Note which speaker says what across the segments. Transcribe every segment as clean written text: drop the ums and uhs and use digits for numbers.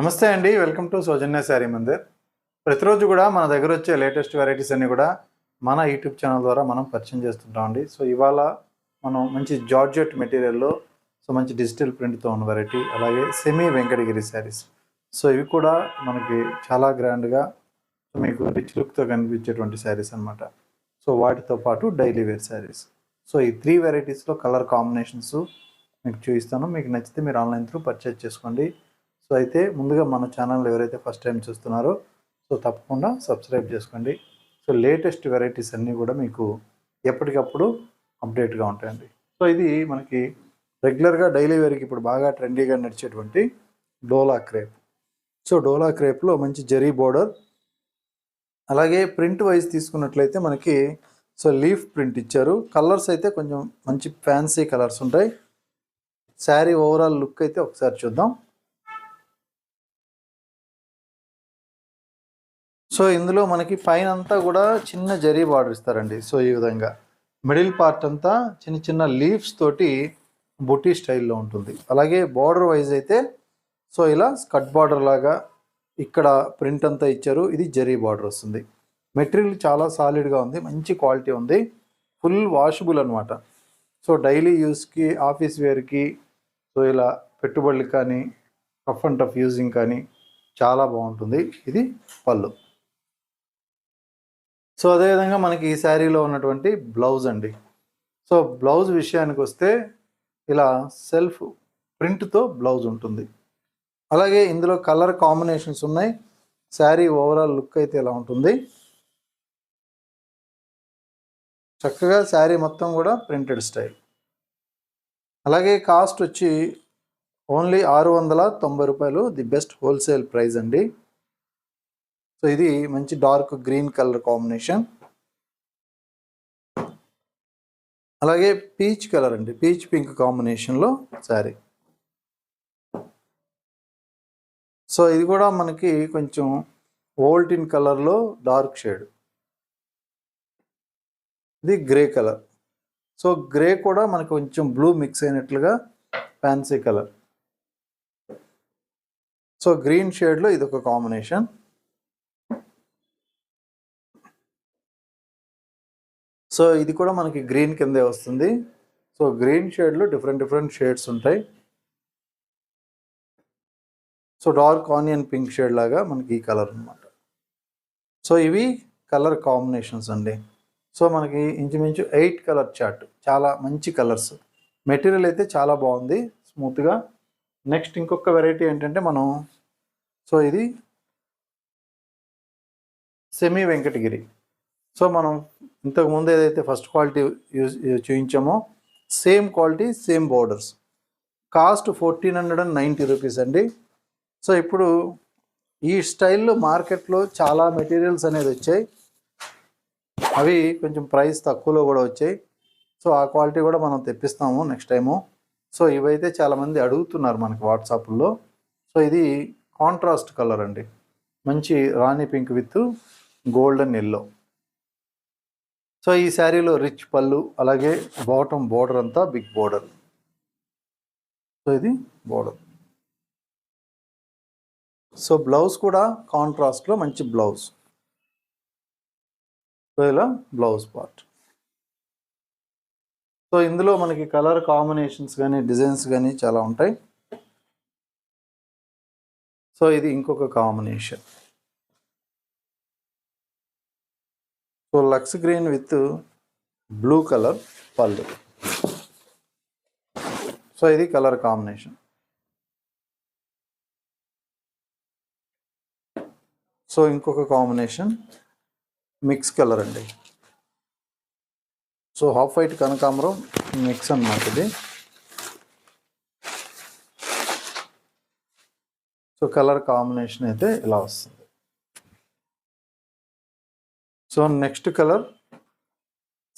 Speaker 1: నమస్తే అండి, welcome to సౌజన్య శారీ మందిర్. ప్రతిరోజు కూడా మన దగ్గర వచ్చే లేటెస్ట్ వెరైటీస్ అన్నీ కూడా మన యూట్యూబ్ ఛానల్ ద్వారా మనం పరిచయం చేస్తుంటామండి. సో ఇవాళ మనం మంచి జార్జెట్ మెటీరియల్లో మంచి డిజిటల్ ప్రింట్తో ఉన్న వెరైటీ, అలాగే సెమీ వెంకటగిరి శారీస్. సో ఇవి కూడా మనకి చాలా గ్రాండ్గా మీకు రిచ్ లుక్తో కనిపించేటువంటి శారీస్ అనమాట. సో వాటితో పాటు డైలీ వేర్ శారీస్. సో ఈ 3 వెరైటీస్లో కలర్ కాంబినేషన్స్ మీకు చూపిస్తాను. మీకు నచ్చితే మీరు ఆన్లైన్ త్రూ పర్చేజ్ చేసుకోండి. సో అయితే ముందుగా మన ఛానల్ ఎవరైతే ఫస్ట్ టైం చూస్తున్నారో సో తప్పకుండా సబ్స్క్రైబ్ చేసుకోండి. సో లేటెస్ట్ వెరైటీస్ అన్నీ కూడా మీకు ఎప్పటికప్పుడు అప్డేట్గా ఉంటాయండి. సో ఇది మనకి రెగ్యులర్గా డైలీ వేర్కి ఇప్పుడు బాగా ట్రెండీగా నడిచేటువంటి డోలా క్రేప్. సో డోలా క్రేప్లో మంచి జరీ బోర్డర్, అలాగే ప్రింట్ వైజ్ తీసుకున్నట్లయితే మనకి సో లీఫ్ ప్రింట్ ఇచ్చారు. కలర్స్ అయితే కొంచెం మంచి ఫ్యాన్సీ కలర్స్ ఉంటాయి. శారీ ఓవరాల్ లుక్ అయితే ఒకసారి చూద్దాం. సో ఇందులో మనకి పైన అంతా కూడా చిన్న జరీ బార్డర్ ఇస్తారండి. సో ఈ విధంగా మిడిల్ పార్ట్ అంతా చిన్న చిన్న లీవ్స్ తోటి బుటీ స్టైల్లో ఉంటుంది. అలాగే బార్డర్ వైజ్ అయితే సో ఇలా స్కట్ బార్డర్ లాగా ఇక్కడ ప్రింట్ అంతా ఇచ్చారు. ఇది జరీ బార్డర్ వస్తుంది. మెటీరియల్ చాలా సాలిడ్గా ఉంది, మంచి క్వాలిటీ ఉంది, ఫుల్ వాషబుల్ అనమాట. సో డైలీ యూస్కి, ఆఫీస్ వేర్కి, సో ఇలా పెట్టుబడులు కానీ, రఫ్ అండ్ టఫ్ యూజింగ్ కానీ చాలా బాగుంటుంది. ఇది పళ్ళు. సో అదేవిధంగా మనకి ఈ శారీలో ఉన్నటువంటి బ్లౌజ్ అండి. సో బ్లౌజ్ విషయానికి వస్తే ఇలా సెల్ఫ్ ప్రింట్తో బ్లౌజ్ ఉంటుంది. అలాగే ఇందులో కలర్ కాంబినేషన్స్ ఉన్నాయి. శారీ ఓవరాల్ లుక్ అయితే ఇలా ఉంటుంది. చక్కగా శారీ మొత్తం కూడా ప్రింటెడ్ స్టైల్. అలాగే కాస్ట్ వచ్చి ఓన్లీ 690 రూపాయలు, ది బెస్ట్ హోల్సేల్ ప్రైస్ అండి. సో ఇది మంచి డార్క్ గ్రీన్ కలర్ కాంబినేషన్, అలాగే పీచ్ కలర్ అండి, పీచ్ పింక్ కాంబినేషన్లో శారీ. సో ఇది కూడా మనకి కొంచెం ఓల్టిన్ కలర్లో డార్క్ షేడ్. ఇది గ్రే కలర్. సో గ్రే కూడా మనకు కొంచెం బ్లూ మిక్స్ అయినట్లుగా ఫ్యాన్సీ కలర్. సో గ్రీన్ షేడ్లో ఇది ఒక కాంబినేషన్. సో ఇది కూడా మనకి గ్రీన్ కిందే వస్తుంది. సో గ్రీన్ షేడ్లో డిఫరెంట్ షేడ్స్ ఉంటాయి. So dark onion pink shade లాగా మనకి ఈ కలర్ అనమాట. సో ఇవి కలర్ కాంబినేషన్స్ అండి. సో మనకి ఇంచుమించు 8 కలర్ చార్ట్, చాలా మంచి కలర్స్. మెటీరియల్ అయితే చాలా బాగుంది, స్మూత్గా. నెక్స్ట్ ఇంకొక వెరైటీ ఏంటంటే మనం సో ఇది సెమీ వెంకటగిరి. సో మనం ఇంతకుముందు ఏదైతే ఫస్ట్ క్వాలిటీ చూపించామో same quality, same borders. Cost 1490 rupees అండి. సో ఇప్పుడు ఈ స్టైల్లో మార్కెట్లో చాలా మెటీరియల్స్ అనేది వచ్చాయి, అవి కొంచెం ప్రైస్ తక్కువలో కూడా వచ్చాయి. సో ఆ క్వాలిటీ కూడా మనం తెప్పిస్తాము నెక్స్ట్ టైము. సో ఇవైతే చాలామంది అడుగుతున్నారు మనకి వాట్సాప్లో. సో ఇది కాంట్రాస్ట్ కలర్ అండి, మంచి rani pink with golden yellow. So ఈ శారీలో రిచ్ పళ్ళు, అలాగే బాటమ్ బోర్డర్ అంతా బిగ్ బోర్డర్. సో ఇది బోర్డర్. సో బ్లౌజ్ కూడా కాంట్రాస్ట్లో మంచి బ్లౌజ్. సో ఇలా బ్లౌజ్ పార్ట్. సో ఇందులో మనకి కలర్ కాంబినేషన్స్ కానీ, డిజైన్స్ కానీ చాలా ఉంటాయి. సో ఇది ఇంకొక combination. So lux green with blue colour పళ్ళు. సో ఇది కలర్ కాంబినేషన్. సో ఇంకొక కాంబినేషన్ మిక్స్ కలర్ అండి. సో హాఫ్ వైట్ కనకాంబరం మిక్స్ అన్నమాట ఇది. సో కలర్ కాంబినేషన్ అయితే ఇలా వస్తుంది. సో నెక్స్ట్ కలర్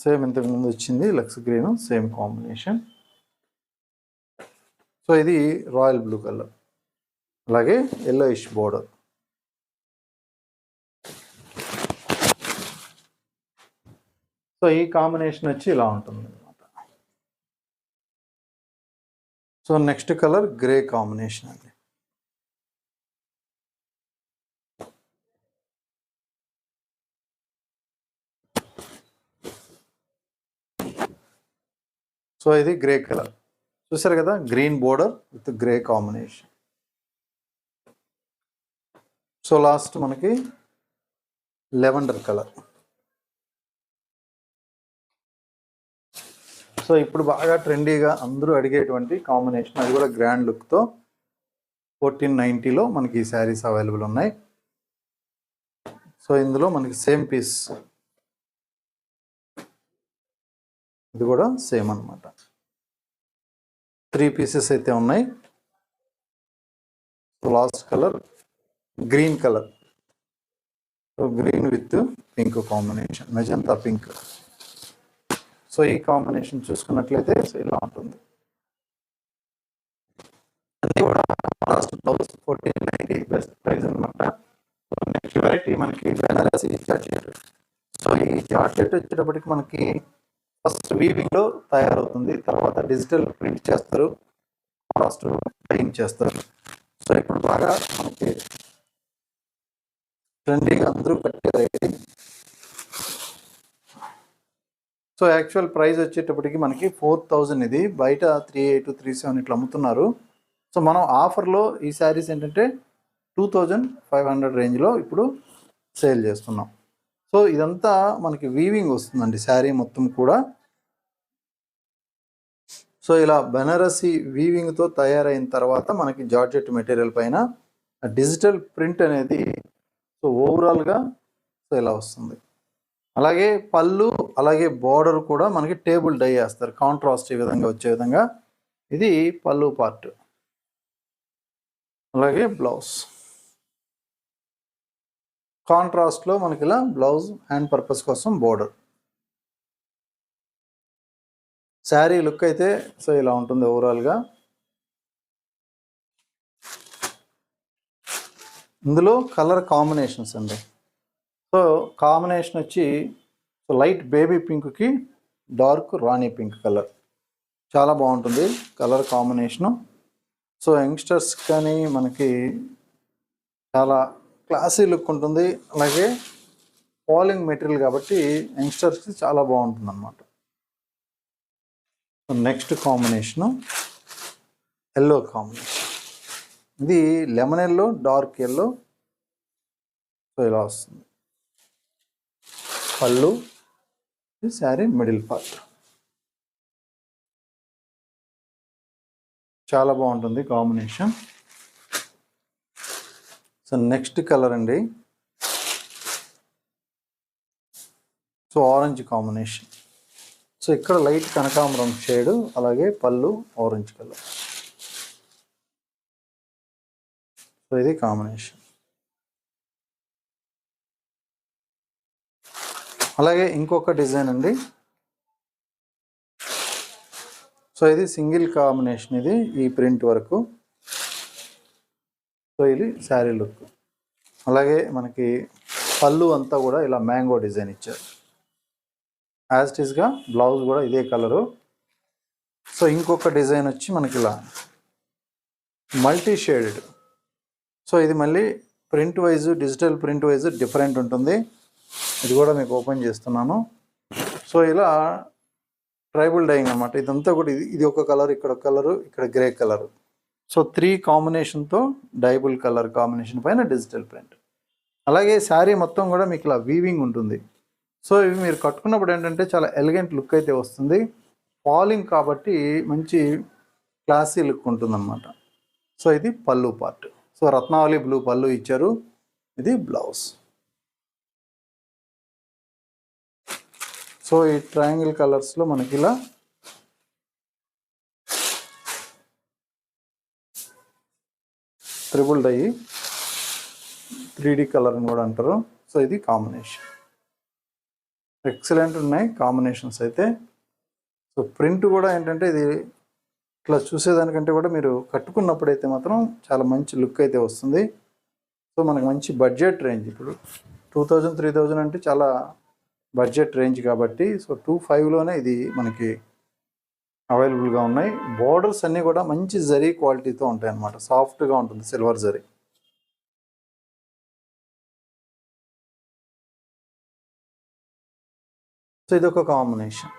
Speaker 1: సేమ్ ఇంతకు ముందు వచ్చింది, lux green, same combination. So ఇది రాయల్ బ్లూ కలర్, అలాగే ఎల్లోయిష్ బోర్డర్. సో ఈ కాంబినేషన్ వచ్చి ఇలా ఉంటుంది అనమాట. So next colour grey combination అండి. సో ఇది గ్రే కలర్ చూసారు కదా, green border with grey combination. So last మనకి లెవెండర్ కలర్. సో ఇప్పుడు బాగా ట్రెండీగా అందరూ అడిగేటువంటి కాంబినేషన్, అది కూడా గ్రాండ్ లుక్తో 1490లో మనకి ఈ శారీస్ అవైలబుల్ ఉన్నాయి. సో ఇందులో మనకి సేమ్ పీస్, ఇది కూడా సేమ్ అనమాట. 3 పీసెస్ అయితే ఉన్నాయి. Last colour green colour, so green with pink combination, magenta pink. So ఈ కాంబినేషన్ చూసుకున్నట్లయితే సో ఇలా ఉంటుంది. అది కూడా లాస్ట్ బ్లౌజ్ 1490 బెస్ట్ ప్రైస్ అనమాట. నెక్స్ట్ వెరైటీ మనకి బెనారసి జార్జెట్. సో ఈ జార్జెట్ వచ్చేటప్పటికి మనకి ఫస్ట్ వీవింగ్లో తయారవుతుంది, తర్వాత డిజిటల్ ప్రింట్ చేస్తారు, లాస్ట్ డైయింగ్ చేస్తారు. సో ఇప్పుడు బాగా మనకి ట్రెండీగా అందరూ కట్టే రేట్. సో యాక్చువల్ ప్రైస్ వచ్చేటప్పటికి మనకి 4000, ఇది బయట 3800, 3700 ఇట్లా అమ్ముతున్నారు. సో మనం ఆఫర్లో ఈ శారీస్ ఏంటంటే 2500 రేంజ్లో ఇప్పుడు సేల్ చేస్తున్నాం. సో ఇదంతా మనకి వీవింగ్ వస్తుందండి శారీ మొత్తం కూడా. సో ఇలా బెనారసి వీవింగ్తో తయారైన తర్వాత మనకి జార్జెట్ మెటీరియల్ పైన డిజిటల్ ప్రింట్ అనేది సో ఓవరాల్గా సో ఇలా వస్తుంది. అలాగే పళ్ళు, అలాగే బార్డర్ కూడా మనకి టేబుల్ డై వేస్తారు, కాంట్రాస్ట్ ఈ విధంగా వచ్చే విధంగా. ఇది పళ్ళు పార్ట్, అలాగే బ్లౌజ్ కాంట్రాస్ట్లో మనకి ఇలా బ్లౌజ్ హ్యాండ్ పర్పస్ కోసం బోర్డర్. శారీ లుక్ అయితే సో ఇలా ఉంటుంది ఓవరాల్గా. ఇందులో కలర్ కాంబినేషన్స్ అండి. సో కాంబినేషన్ వచ్చి సో లైట్ బేబీ పింక్కి డార్క్ రాణి పింక్ కలర్, చాలా బాగుంటుంది కలర్ కాంబినేషను. సో యంగ్స్టర్స్ కానీ మనకి చాలా క్లాసీ లుక్ ఉంటుంది, అలాగే ఫాలింగ్ మెటీరియల్ కాబట్టి యంగ్స్టర్స్కి చాలా బాగుంటుంది అన్నమాట. నెక్స్ట్ కాంబినేషను ఎల్లో కాంబినేషన్, ఇది lemon yellow, dark yellow. So ఇలా వస్తుంది పళ్ళు, ఈ శారీ మిడిల్ పార్ట్. చాలా బాగుంటుంది కాంబినేషన్. సో నెక్స్ట్ కలర్ అండి, సో ఆరెంజ్ కాంబినేషన్. సో ఇక్కడ లైట్ కనకాంబరం షేడ్, అలాగే పళ్ళు ఆరెంజ్ కలర్. సో ఇది కాంబినేషన్. అలాగే ఇంకొక డిజైన్ అండి. సో ఇది సింగిల్ కాంబినేషన్, ఇది ఈ ప్రింట్ వరకు. సో ఇది శారీ లుక్. అలాగే మనకి పళ్ళు అంతా కూడా ఇలా మ్యాంగో డిజైన్ ఇచ్చారు. యాజ్ ఇట్ ఈస్గా బ్లౌజ్ కూడా ఇదే కలరు. సో ఇంకొక డిజైన్ వచ్చి మనకి ఇలా మల్టీ షేడెడ్. సో ఇది మళ్ళీ print wise, digital print wise different ఉంటుంది. ఇది కూడా మీకు ఓపెన్ చేస్తున్నాను. సో ఇలా ట్రైబల్ డైయింగ్ అనమాట. ఇదంతా కూడా ఇది ఒక కలర్, ఇక్కడ ఒక కలరు, ఇక్కడ గ్రే కలరు. సో 3 కాంబినేషన్తో డైబుల్ కలర్ కాంబినేషన్ పైన డిజిటల్ ప్రింట్. అలాగే శారీ మొత్తం కూడా మీకు ఇలా వీవింగ్ ఉంటుంది. సో ఇవి మీరు కట్టుకున్నప్పుడు ఏంటంటే చాలా ఎలిగెంట్ లుక్ అయితే వస్తుంది. ఫాలింగ్ కాబట్టి మంచి క్లాసీ లుక్ ఉంటుందన్నమాట. సో ఇది పళ్ళు పార్ట్. సో రత్నావళి బ్లూ పళ్ళు ఇచ్చారు, ఇది బ్లౌజ్. సో ఈ ట్రయాంగిల్ కలర్స్లో మనకి ఇలా ట్రిపుల్ డై, 3D కలర్ అని కూడా అంటారు. సో ఇది కాంబినేషన్, ఎక్సలెంట్ ఉన్నాయి కాంబినేషన్స్ అయితే. సో ప్రింట్ కూడా ఏంటంటే ఇది ఇట్లా చూసేదానికంటే కూడా మీరు కట్టుకున్నప్పుడు అయితే మాత్రం చాలా మంచి లుక్ అయితే వస్తుంది. సో మనకు మంచి బడ్జెట్ రేంజ్, ఇప్పుడు 2000, 3000 అంటే చాలా బడ్జెట్ రేంజ్ కాబట్టి సో 2500లోనే ఇది మనకి అవైలబుల్గా ఉన్నాయి. బోర్డర్స్ అన్నీ కూడా మంచి జరీ క్వాలిటీతో ఉంటాయి అన్నమాట, సాఫ్ట్గా ఉంటుంది సిల్వర్ జరీ. సో ఇదొక కాంబినేషన్.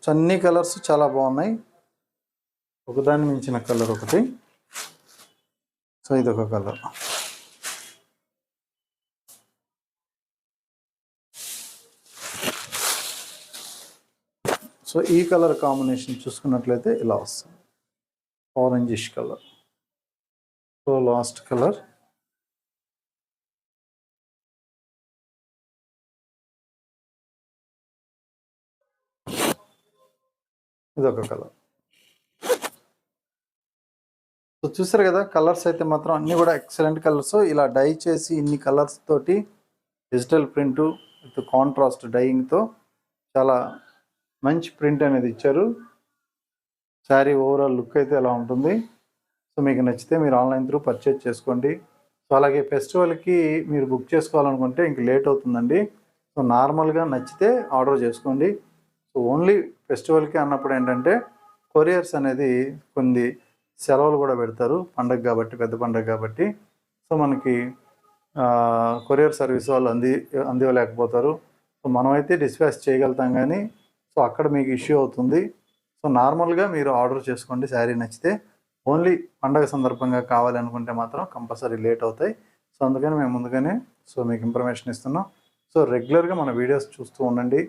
Speaker 1: సో అన్ని కలర్స్ చాలా బాగున్నాయి, ఒకదాన్ని మించిన కలర్ ఒకటి. సో ఇదొక కలర్. సో ఈ కలర్ కాంబినేషన్ చూసుకున్నట్లయితే ఇలా వస్తుంది, orangish colour. So last colour. ఇదొక కలర్. సో చూసారు కదా, కలర్స్ అయితే మాత్రం అన్నీ కూడా ఎక్సలెంట్ కలర్స్. ఇలా డై చేసి ఇన్ని కలర్స్ తోటి డిజిటల్ ప్రింట్ విత్ కాంట్రాస్ట్ డైయింగ్తో చాలా మంచి ప్రింట్ అనేది ఇచ్చారు. శారీ ఓవరాల్ లుక్ అయితే ఎలా ఉంటుంది. సో మీకు నచ్చితే మీరు ఆన్లైన్ త్రూ పర్చేజ్ చేసుకోండి. సో అలాగే ఫెస్టివల్కి మీరు బుక్ చేసుకోవాలనుకుంటే ఇంక లేట్ అవుతుందండి. సో నార్మల్గా నచ్చితే ఆర్డర్ చేసుకోండి. సో ఓన్లీ ఫెస్టివల్కి అన్నప్పుడు ఏంటంటే కొరియర్స్ అనేది కొన్ని సెలవులు కూడా పెడతారు, పండగ కాబట్టి, పెద్ద పండగ కాబట్టి. సో మనకి కొరియర్ సర్వీస్ వాళ్ళు అందివ్వలేకపోతారు. సో మనమైతే డిస్పాచ్ చేయగలుగుతాం, కానీ సో అక్కడ మీకు ఇష్యూ అవుతుంది. సో నార్మల్గా మీరు ఆర్డర్ చేసుకోండి శారీ నచ్చితే. ఓన్లీ పండగ సందర్భంగా కావాలి అనుకుంటే మాత్రం కంపల్సరీ లేట్ అవుతాయి. సో అందుకని మేము ముందుగానే సో మీకు ఇన్ఫర్మేషన్ ఇస్తున్నాం. సో రెగ్యులర్గా మన వీడియోస్ చూస్తూ ఉండండి.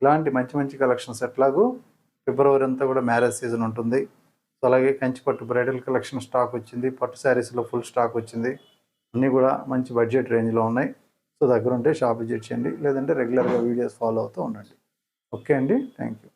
Speaker 1: ఇలాంటి మంచి మంచి కలెక్షన్స్ ఎట్లాగూ ఫిబ్రవరి అంతా కూడా మ్యారేజ్ సీజన్ ఉంటుంది. సో అలాగే కంచిపట్టు బ్రైడల్ కలెక్షన్ స్టాక్ వచ్చింది, పట్టు శారీస్లో ఫుల్ స్టాక్ వచ్చింది. అన్నీ కూడా మంచి బడ్జెట్ రేంజ్లో ఉన్నాయి. సో దగ్గర ఉంటే షాప్ విజిట్ చేయండి, లేదంటే రెగ్యులర్గా వీడియోస్ ఫాలో అవుతూ ఉండండి. ఓకే అండి, థ్యాంక్ యూ.